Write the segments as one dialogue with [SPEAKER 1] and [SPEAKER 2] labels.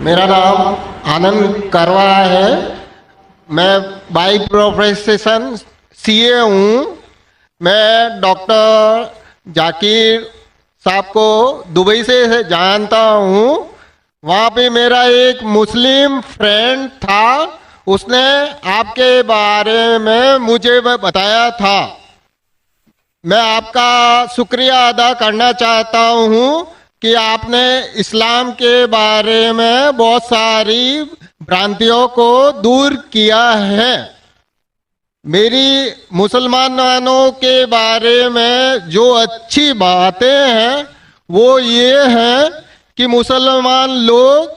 [SPEAKER 1] मेरा नाम आनंद करवा है। मैं बाई प्रोफेशन सीए हूँ। मैं डॉक्टर जाकिर साहब को दुबई से जानता हूँ। वहाँ पे मेरा एक मुस्लिम फ्रेंड था, उसने आपके बारे में मुझे बताया था। मैं आपका शुक्रिया अदा करना चाहता हूँ कि आपने इस्लाम के बारे में बहुत सारी भ्रांतियों को दूर किया है। मेरी मुसलमानों के बारे में जो अच्छी बातें हैं वो ये है कि मुसलमान लोग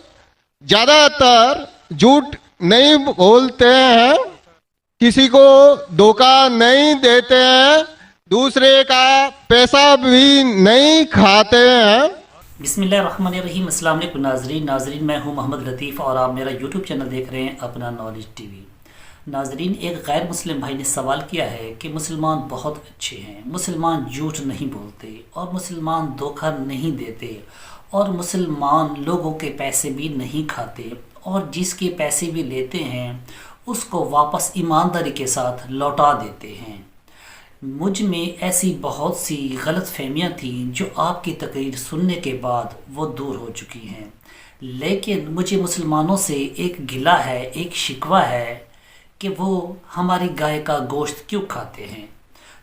[SPEAKER 1] ज़्यादातर झूठ नहीं बोलते हैं, किसी को धोखा नहीं देते हैं, दूसरे का पैसा भी नहीं खाते हैं।
[SPEAKER 2] बिस्मिल्लाहिर्रहमानिर्रहीम। अस्सलाम वालेकुम नाजरीन, मैं हूं मोहम्मद लतीफ़ और आप मेरा यूट्यूब चैनल देख रहे हैं अपना नॉलेज टीवी। नाजरीन, एक गैर मुस्लिम भाई ने सवाल किया है कि मुसलमान बहुत अच्छे हैं, मुसलमान झूठ नहीं बोलते और मुसलमान धोखा नहीं देते और मुसलमान लोगों के पैसे भी नहीं खाते और जिसके पैसे भी लेते हैं उसको वापस ईमानदारी के साथ लौटा देते हैं। मुझ में ऐसी बहुत सी गलत फहमियाँ थी जो आपकी तकरीर सुनने के बाद वो दूर हो चुकी हैं। लेकिन मुझे मुसलमानों से एक गिला है, एक शिकवा है कि वो हमारी गाय का गोश्त क्यों खाते हैं।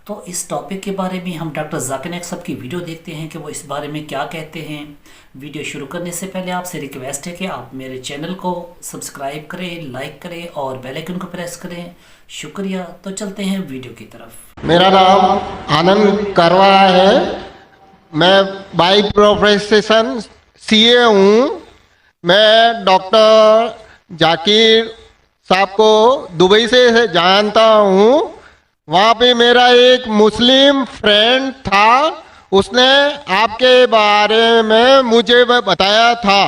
[SPEAKER 2] तो इस टॉपिक के बारे में हम डॉक्टर जाकिर नाइक साहब की वीडियो देखते हैं कि वो इस बारे में क्या कहते हैं। वीडियो शुरू करने से पहले आपसे रिक्वेस्ट है कि आप मेरे चैनल को सब्सक्राइब करें, लाइक करें और बेल आइकन को प्रेस करें। शुक्रिया। तो चलते हैं वीडियो की तरफ।
[SPEAKER 1] मेरा नाम आनंद करवा है। मैं बाई प्रोफेशन सीए हूँ। मैं डॉक्टर जाकिर साहब को दुबई से जानता हूँ। वहाँ पे मेरा एक मुस्लिम फ्रेंड था, उसने आपके बारे में मुझे बताया था।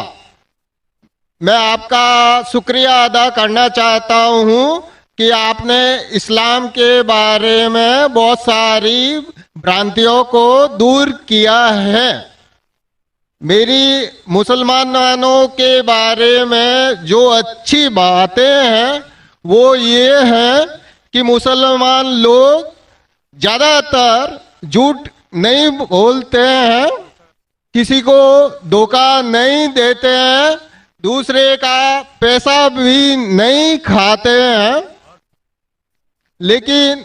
[SPEAKER 1] मैं आपका शुक्रिया अदा करना चाहता हूँ कि आपने इस्लाम के बारे में बहुत सारी भ्रांतियों को दूर किया है। मेरी मुसलमानों के बारे में जो अच्छी बातें हैं वो ये है कि मुसलमान लोग ज़्यादातर झूठ नहीं बोलते हैं, किसी को धोखा नहीं देते हैं, दूसरे का पैसा भी नहीं खाते हैं। लेकिन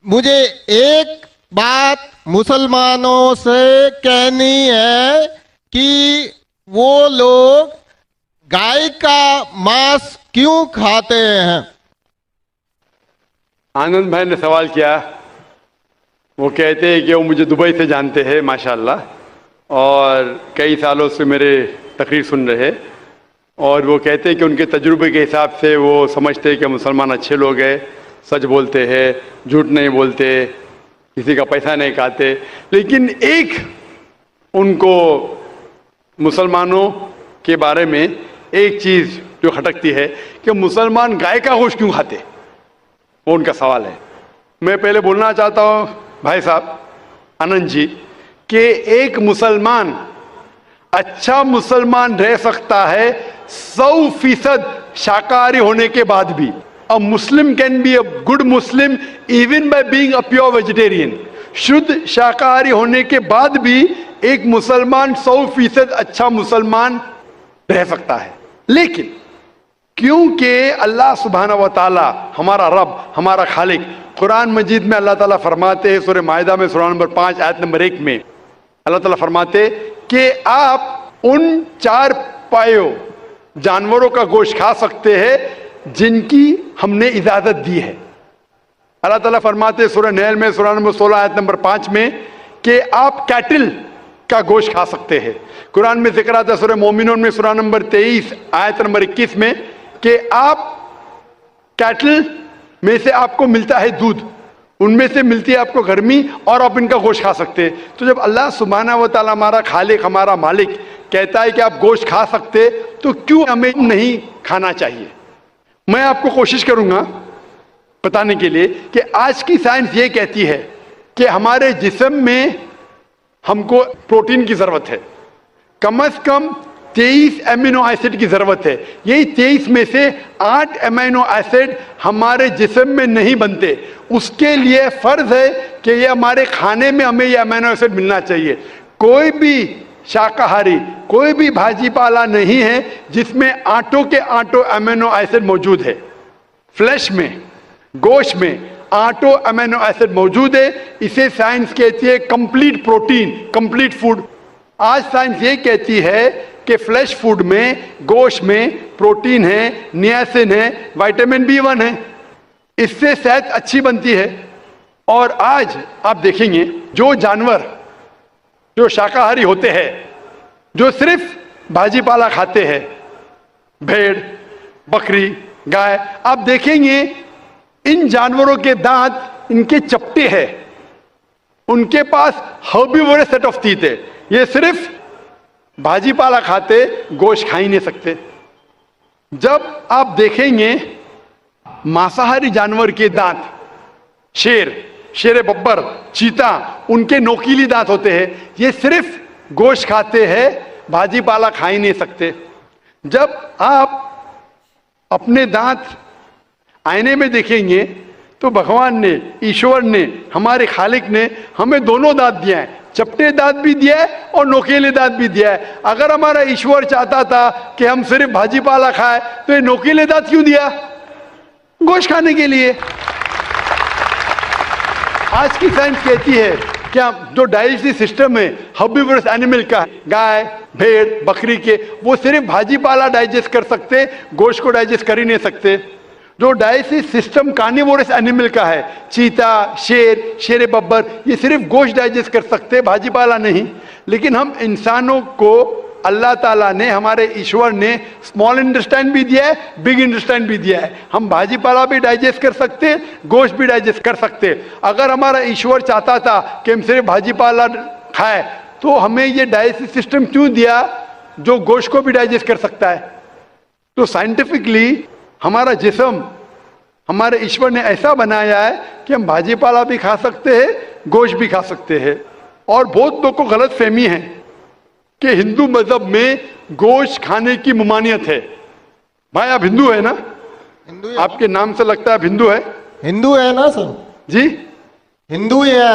[SPEAKER 1] मुझे एक बात मुसलमानों से कहनी है कि वो लोग गाय का मांस क्यों खाते हैं।
[SPEAKER 3] आनंद भाई ने सवाल किया। वो कहते हैं कि वो मुझे दुबई से जानते हैं माशाल्लाह, और कई सालों से मेरे तकरीर सुन रहे हैं, और वो कहते हैं कि उनके तजुर्बे के हिसाब से वो समझते हैं कि मुसलमान अच्छे लोग हैं, सच बोलते हैं, झूठ नहीं बोलते, किसी का पैसा नहीं खाते। लेकिन एक उनको मुसलमानों के बारे में एक चीज़ जो खटकती है कि मुसलमान गाय का गोश्त क्यों खाते, वो उनका सवाल है। मैं पहले बोलना चाहता हूँ भाई साहब आनंद जी कि एक मुसलमान अच्छा मुसलमान रह सकता है 100% शाकाहारी होने के बाद भी। A Muslim can be a good Muslim even by being a pure vegetarian. शुद्ध शाकाहारी होने के बाद भी एक मुसलमान 100% अच्छा मुसलमान रह सकता है। लेकिन क्योंकि अल्लाह सुब्हानहू व तआला हमारा रब, हमारा खालिक, कुरान मजीद में अल्लाह ताला फरमाते हैं, सूरह माइदा में सूरह नंबर 5 आयत नंबर 1 में अल्लाह ताला फरमाते कि आप उन 4 पायों जानवरों का गोश्त खा सकते हैं जिनकी हमने इजाजत दी है। अल्लाह ताला फरमाते सूरह नहल में सूरह नंबर 16 आयत नंबर 5 में कि आप कैटल का गोश्त खा सकते हैं। कुरान में जिक्र आता है सूरह मोमिनून में सूरह नंबर 23 आयत नंबर 21 में कि आप कैटल में से आपको मिलता है दूध, उनमें से मिलती है आपको गर्मी और आप इनका गोश्त खा सकते हैं। तो जब अल्लाह सुब्हानहू व तआला हमारा खालिक, हमारा मालिक कहता है कि आप गोश्त खा सकते, तो क्यों हमें नहीं खाना चाहिए। मैं आपको कोशिश करूंगा बताने के लिए कि आज की साइंस ये कहती है कि हमारे जिस्म में हमको प्रोटीन की जरूरत है। कम से कम 23 अमीनो एसिड की जरूरत है। यही 23 में से 8 अमीनो एसिड हमारे जिस्म में नहीं बनते। उसके लिए फर्ज है कि ये हमारे खाने में हमें ये अमीनो एसिड मिलना चाहिए। कोई भी शाकाहारी, कोई भी भाजी पाला नहीं है जिसमें आटों के आटो अमीनो एसिड मौजूद है। फ्लैश में, गोश्त में आटो अमीनो एसिड मौजूद है। इसे साइंस कहती है कंप्लीट प्रोटीन, कंप्लीट फूड। आज साइंस ये कहती है कि फ्लैश फूड में, गोश्त में प्रोटीन है, नियासिन है, विटामिन B1 है। इससे सेहत अच्छी बनती है। और आज आप देखेंगे जो जानवर जो शाकाहारी होते हैं, जो सिर्फ भाजी पाला खाते हैं, भेड़, बकरी, गाय, आप देखेंगे इन जानवरों के दांत इनके चपटे हैं। उनके पास हर्बीवोरस सेट ऑफ टीथ है। ये सिर्फ भाजी पाला खाते, गोश्त खा ही नहीं सकते। जब आप देखेंगे मांसाहारी जानवर के दांत, शेर बब्बर, चीता, उनके नोकीली दांत होते हैं। ये सिर्फ गोश्त खाते हैं, भाजी पाला खा ही नहीं सकते। जब आप अपने दांत आईने में देखेंगे तो भगवान ने, ईश्वर ने, हमारे खालिक ने हमें दोनों दांत दिया है। चपटे दांत भी दिया है और नोकीले दांत भी दिया है। अगर हमारा ईश्वर चाहता था कि हम सिर्फ भाजी पाला खाए तो ये नोकीले दांत क्यों दिया? गोश्त खाने के लिए। आज की साइंस कहती है कि जो डाइजेस्टिव सिस्टम है हर्बीवोरस एनिमल का, गाय, भेड़, बकरी के, वो सिर्फ भाजी पाला डाइजेस्ट कर सकते, गोश्त को डाइजेस्ट कर ही नहीं सकते। जो डाइजेस्टिव सिस्टम कार्निवोरस एनिमल का है, चीता, शेर बब्बर, ये सिर्फ गोश्त डाइजेस्ट कर सकते, भाजी पाला नहीं। लेकिन हम इंसानों को अल्लाह ताला ने, हमारे ईश्वर ने स्मॉल इंटेस्टाइन भी दिया है, बिग इंटेस्टाइन भी दिया है। हम भाजी पाला भी डाइजेस्ट कर सकते, गोश्त भी डाइजेस्ट कर सकते। अगर हमारा ईश्वर चाहता था कि हम सिर्फ भाजी पाला खाए तो हमें ये डाइजेस्टिव सिस्टम क्यों दिया जो गोश्त को भी डाइजेस्ट कर सकता है? तो साइंटिफिकली हमारा जिस्म हमारे ईश्वर ने ऐसा बनाया है कि हम भाजी पाला भी खा सकते हैं, गोश्त भी खा सकते हैं। और बहुत लोगों को गलत फहमी है कि हिंदू मजहब में गोश्त खाने की ममानियत है। भाई आप हिंदू है ना?
[SPEAKER 1] हिंदू है।
[SPEAKER 3] आपके नाम से लगता है आप हिंदू है।
[SPEAKER 1] हिंदू है ना सर?
[SPEAKER 3] जी
[SPEAKER 1] हिंदू ही है।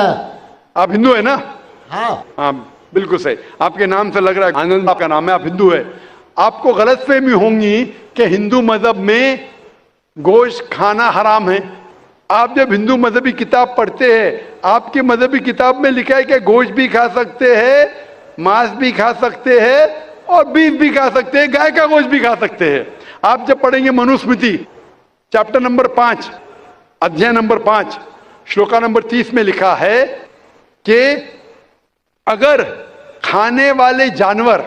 [SPEAKER 3] आप हिंदू है ना?
[SPEAKER 1] हाँ
[SPEAKER 3] हाँ बिल्कुल सही। आपके नाम से लग रहा है आनंद आपका नाम है, आप हिंदू है। आपको गलतफहमी होंगी कि हिंदू मजहब में गोश्त खाना हराम है। आप जब हिंदू मजहबी किताब पढ़ते हैं, आपकी मजहबी किताब में लिखा है कि गोश्त भी खा सकते हैं, मांस भी खा सकते हैं और बीफ भी खा सकते हैं, गाय का गोश्त भी खा सकते हैं। आप जब पढ़ेंगे मनुस्मृति चैप्टर नंबर 5, अध्याय नंबर 5, श्लोका नंबर 30 में लिखा है कि अगर खाने वाले जानवर,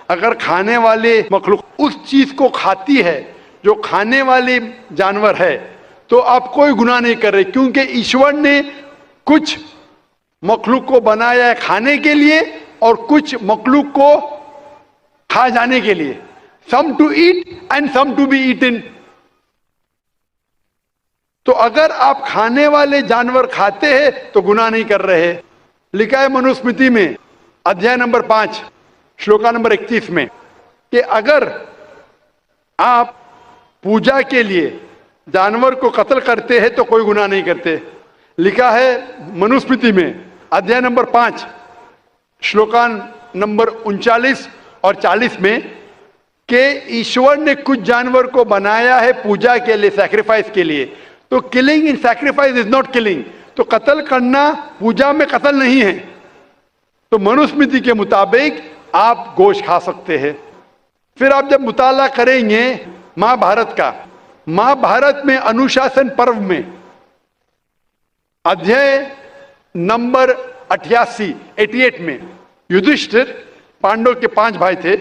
[SPEAKER 3] अगर खाने वाले मखलूक उस चीज को खाती है जो खाने वाले जानवर है, तो आप कोई गुनाह नहीं कर रहे, क्योंकि ईश्वर ने कुछ मखलूक को बनाया है खाने के लिए और कुछ मखलूक को खा जाने के लिए। Some to eat and some to be eaten. तो अगर आप खाने वाले जानवर खाते हैं तो गुनाह नहीं कर रहे। लिखा है मनुस्मृति में अध्याय नंबर 5 श्लोका नंबर 31 में कि अगर आप पूजा के लिए जानवर को कत्ल करते हैं तो कोई गुनाह नहीं करते। लिखा है मनुस्मृति में अध्याय नंबर 5 श्लोका नंबर 39 और 40 में कि ईश्वर ने कुछ जानवर को बनाया है पूजा के लिए, सैक्रिफाइस के लिए। तो killing in sacrifice is not killing. तो कत्ल करना पूजा में कत्ल नहीं है। तो मनुस्मृति के मुताबिक आप गोश्त खा सकते हैं। फिर आप जब मुताला करेंगे महाभारत का, महाभारत में अनुशासन पर्व में अध्याय नंबर 88 में युधिष्ठिर, पांडव के 5 भाई थे।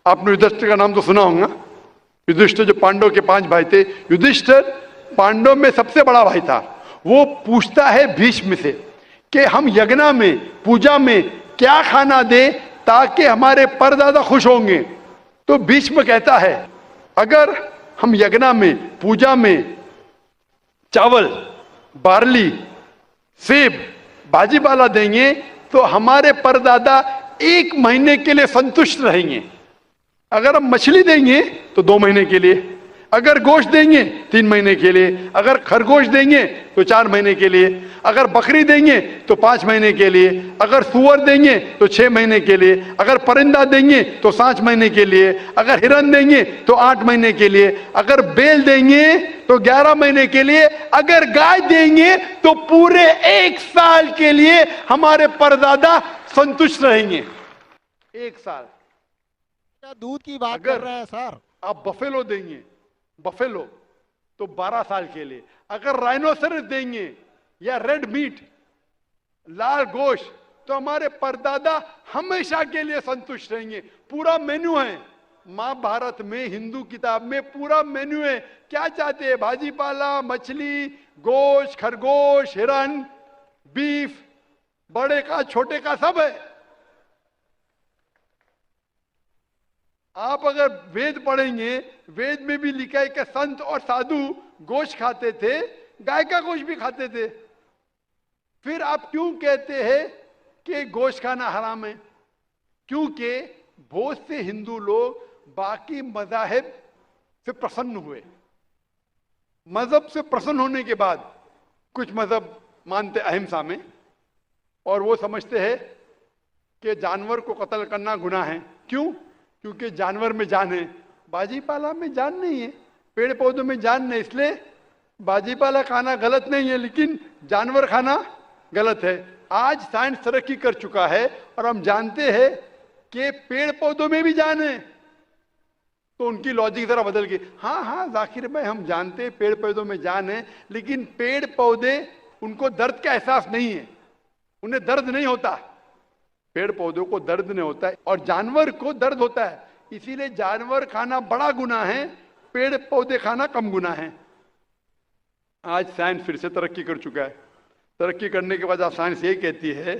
[SPEAKER 3] आपने युधिष्ठिर का नाम तो सुना होगा। युधिष्ठिर जो पांडव के 5 भाई थे, युधिष्ठिर पांडव में सबसे बड़ा भाई था। वो पूछता है भीष्म से कि हम यज्ञ में, पूजा में क्या खाना दे ताकि हमारे परदादा खुश होंगे। तो भीष्म कहता है अगर हम यज्ञ में, पूजा में चावल, बार्ली, सेब, भाजी पाला देंगे तो हमारे परदादा 1 महीने के लिए संतुष्ट रहेंगे। अगर हम मछली देंगे तो 2 महीने के लिए, अगर गोश्त देंगे 3 महीने के लिए, अगर खरगोश देंगे तो 4 महीने के लिए, अगर बकरी देंगे तो 5 महीने के लिए, अगर सुअर देंगे तो 6 महीने के लिए, अगर परिंदा देंगे तो 7 महीने के लिए, अगर हिरन देंगे तो 8 महीने के लिए, अगर बैल देंगे तो 11 महीने के लिए, अगर गाय देंगे तो पूरे 1 साल के लिए हमारे परदादा संतुष्ट रहेंगे। 1 साल।
[SPEAKER 1] क्या दूध की बात
[SPEAKER 3] अगर
[SPEAKER 1] कर रहे हैं सर?
[SPEAKER 3] आप बफेलो देंगे, बफेलो, तो 12 साल के लिए, अगर राइनोसरस देंगे या रेड मीट, लाल गोश्त, तो हमारे परदादा हमेशा के लिए संतुष्ट रहेंगे। पूरा मेन्यू है महाभारत में, हिंदू किताब में पूरा मेन्यू है। क्या चाहते हैं? भाजी पाला, मछली, गोश्त, खरगोश, हिरन, बीफ, बड़े का छोटे का सब है। आप अगर वेद पढ़ेंगे, वेद में भी लिखा है कि संत और साधु गोश्त खाते थे, गाय का गोश्त भी खाते थे। फिर आप क्यों कहते हैं कि गोश्त खाना हराम है? क्योंकि बहुत से हिंदू लोग बाकी मज़ाहिब से प्रसन्न हुए। मजहब से प्रसन्न होने के बाद कुछ मजहब मानते अहिंसा में, और वो समझते हैं कि जानवर को कत्ल करना गुनाह है। क्यों? क्योंकि जानवर में जान है, बाजी पाला में जान नहीं है, पेड़ पौधों में जान नहीं, इसलिए बाजी पाला खाना गलत नहीं है, लेकिन जानवर खाना गलत है। आज साइंस तरक्की कर चुका है और हम जानते हैं कि पेड़ पौधों में भी जान है, तो उनकी लॉजिक जरा बदल गई। हाँ जाकिर भाई, हम जानते हैं पेड़ पौधों में जान है, लेकिन पेड़ पौधे, उनको दर्द का एहसास नहीं है, उन्हें दर्द नहीं होता। पेड़ पौधों को दर्द नहीं होता है और जानवर को दर्द होता है, इसीलिए जानवर खाना बड़ा गुनाह है, पेड़ पौधे खाना कम गुनाह है। आज साइंस फिर से तरक्की कर चुका है। तरक्की करने के बाद साइंस ये कहती है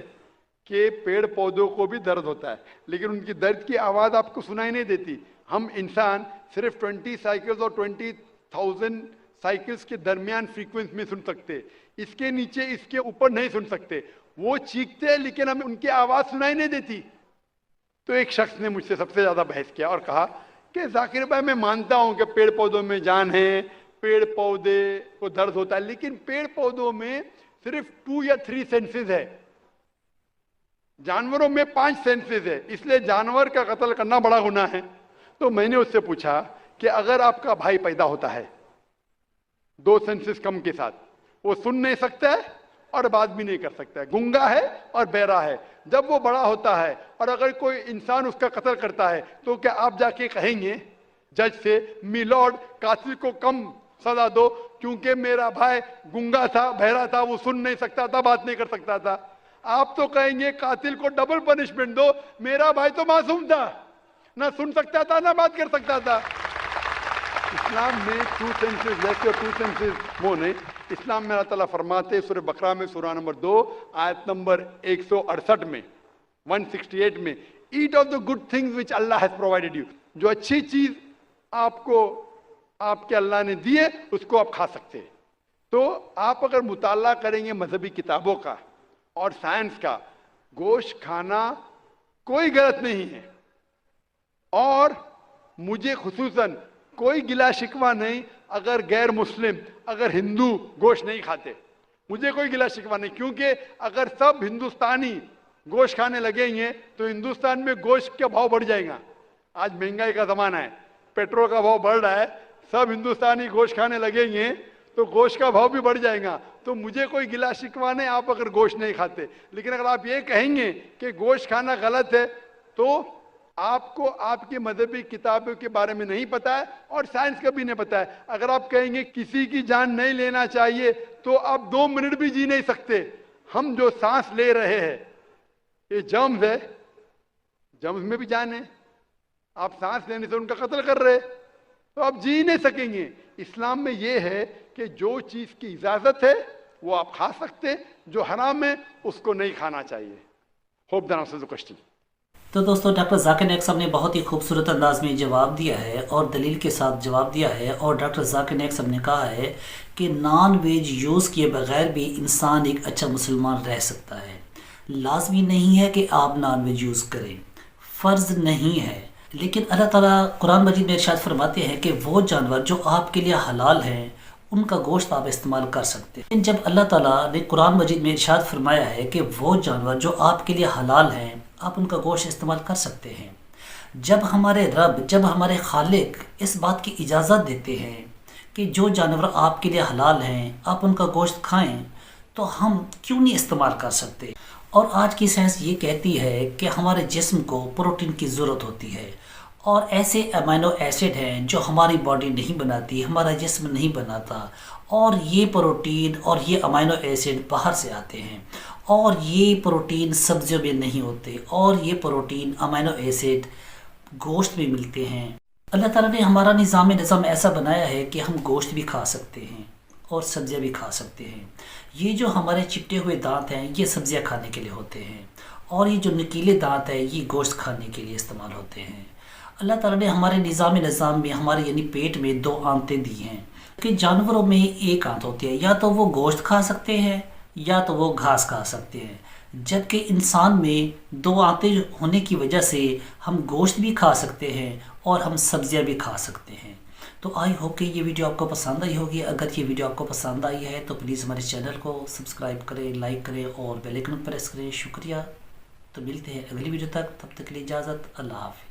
[SPEAKER 3] कि पेड़ पौधों को भी दर्द होता है, लेकिन उनकी दर्द की आवाज़ आपको सुनाई नहीं देती। हम इंसान सिर्फ 20 साइकिल्स और 20,000 साइकिल्स के दरमियान फ्रीक्वेंसी में सुन सकते, इसके नीचे, इसके ऊपर नहीं सुन सकते। वो चीखते हैं लेकिन हमें उनकी आवाज़ सुनाई नहीं देती। तो एक शख्स ने मुझसे सबसे ज़्यादा बहस किया और कहा कि जाकिर भाई, मैं मानता हूं कि पेड़ पौधों में जान है, पेड़ पौधे को दर्द होता है, लेकिन पेड़ पौधों में सिर्फ 2 या 3 सेंसेस है, जानवरों में 5 सेंसेस है, इसलिए जानवर का कत्ल करना बड़ा गुनाह है। तो मैंने उससे पूछा कि अगर आपका भाई पैदा होता है 2 सेंसेस कम के साथ, वो सुन नहीं सकता है और बात भी नहीं कर सकता है, गूंगा है और बहरा है, जब वो बड़ा होता है और अगर कोई इंसान उसका कत्ल करता है, तो क्या आप जाके कहेंगे जज से, मिलॉर्ड, कातिल को कम सजा दो क्योंकि मेरा भाई गूंगा था, बहरा था, वो सुन नहीं सकता था, बात नहीं कर सकता था? आप तो कहेंगे कातिल को डबल पनिशमेंट दो, मेरा भाई तो मासूम था, ना सुन सकता था ना बात कर सकता था। इस्लाम में 2 सेंसेस लेस और 2 सेंसेस मोर नहीं। इस्लाम में अल्लाह ताला फरमाते सूरह बकरा में, सूरह नंबर 2 आयत नंबर 168 में, 168 में, eat of the good things which Allah has provided you. जो अच्छी चीज आपको आपके अल्लाह ने दी है उसको आप खा सकते हैं। तो आप अगर मुताला करेंगे मजहबी किताबों का और साइंस का, गोश्त खाना कोई गलत नहीं है। और मुझे खुसूसन कोई गिला शिकवा नहीं अगर गैर मुस्लिम, अगर हिंदू गोश्त नहीं खाते, मुझे कोई गिला शिकवा नहीं, क्योंकि अगर सब हिंदुस्तानी गोश्त खाने लगेंगे तो हिंदुस्तान में गोश्त का भाव बढ़ जाएगा। आज महंगाई का जमाना है, पेट्रोल का भाव बढ़ रहा है, सब हिंदुस्तानी गोश्त खाने लगेंगे तो गोश्त का भाव भी बढ़ जाएगा। तो मुझे कोई गिला शिकवा नहीं आप अगर गोश्त नहीं खाते, लेकिन अगर आप ये कहेंगे कि गोश्त खाना गलत है तो आपको आपकी मजहबी किताबों के बारे में नहीं पता है और साइंस का भी नहीं पता है। अगर आप कहेंगे किसी की जान नहीं लेना चाहिए तो आप 2 मिनट भी जी नहीं सकते। हम जो सांस ले रहे हैं ये जर्म्स है, जर्म्स में भी जान है, आप सांस लेने से उनका कत्ल कर रहे तो आप जी नहीं सकेंगे। इस्लाम में यह है कि जो चीज की इजाजत है वो आप खा सकते, जो हराम है उसको नहीं खाना चाहिए। Hope that answers the question.
[SPEAKER 2] तो दोस्तों, डॉक्टर जाकिर नाइक साहब ने बहुत ही खूबसूरत अंदाज में जवाब दिया है और दलील के साथ जवाब दिया है। और डॉक्टर जाकिर नाइक साहब ने कहा है कि नॉन वेज यूज़ किए बगैर भी इंसान एक अच्छा मुसलमान रह सकता है। लाजमी नहीं है कि आप नॉन वेज यूज़ करें, फ़र्ज़ नहीं है, लेकिन अल्लाह ताला कुरान मजीद में इरशाद फरमाते हैं कि वो जानवर जो आपके लिए हलाल हैं उनका गोश्त आप इस्तेमाल कर सकते हैं। लेकिन जब अल्लाह ताला ने कुरान मजीद में इरशाद फरमाया है कि वो जानवर जो आपके लिए हलाल हैं आप उनका गोश्त इस्तेमाल कर सकते हैं, जब हमारे रब, जब हमारे खालिक इस बात की इजाज़त देते हैं कि जो जानवर आपके लिए हलाल हैं आप उनका गोश्त खाएं, तो हम क्यों नहीं इस्तेमाल कर सकते। और आज की साइंस ये कहती है कि हमारे जिस्म को प्रोटीन की ज़रूरत होती है और ऐसे अमीनो एसिड हैं जो हमारी बॉडी नहीं बनाती, हमारा जिस्म नहीं बनाता, और ये प्रोटीन और ये अमीनो एसिड बाहर से आते हैं और ये प्रोटीन सब्जियों में नहीं होते और ये प्रोटीन अमीनो एसिड गोश्त में मिलते हैं। अल्लाह ताला ने हमारा निज़ाम ऐसा बनाया है कि हम गोश्त भी खा सकते हैं और सब्जियां भी खा सकते हैं। ये जो हमारे चिपटे हुए दांत हैं ये सब्जियां खाने के लिए होते हैं और ये जो नुकीले दांत हैं ये गोश्त खाने के लिए इस्तेमाल होते हैं। अल्लाह ताला ने हमारे निज़ाम में हमारे यानी पेट में 2 आंतें दी हैं कि जानवरों में एक आंत होती है, या तो वो गोश्त खा सकते हैं या तो वो घास खा सकते हैं, जबकि इंसान में 2 आंतें होने की वजह से हम गोश्त भी खा सकते हैं और हम सब्जियां भी खा सकते हैं। तो आई होप कि ये वीडियो आपको पसंद आई होगी। अगर ये वीडियो आपको पसंद आई है तो प्लीज़ हमारे चैनल को सब्सक्राइब करें, लाइक करें और बेल आइकन प्रेस करें। शुक्रिया। तो मिलते हैं अगली वीडियो तक, तब तक के लिए इजाज़त। अल्लाह हाफ़िज़।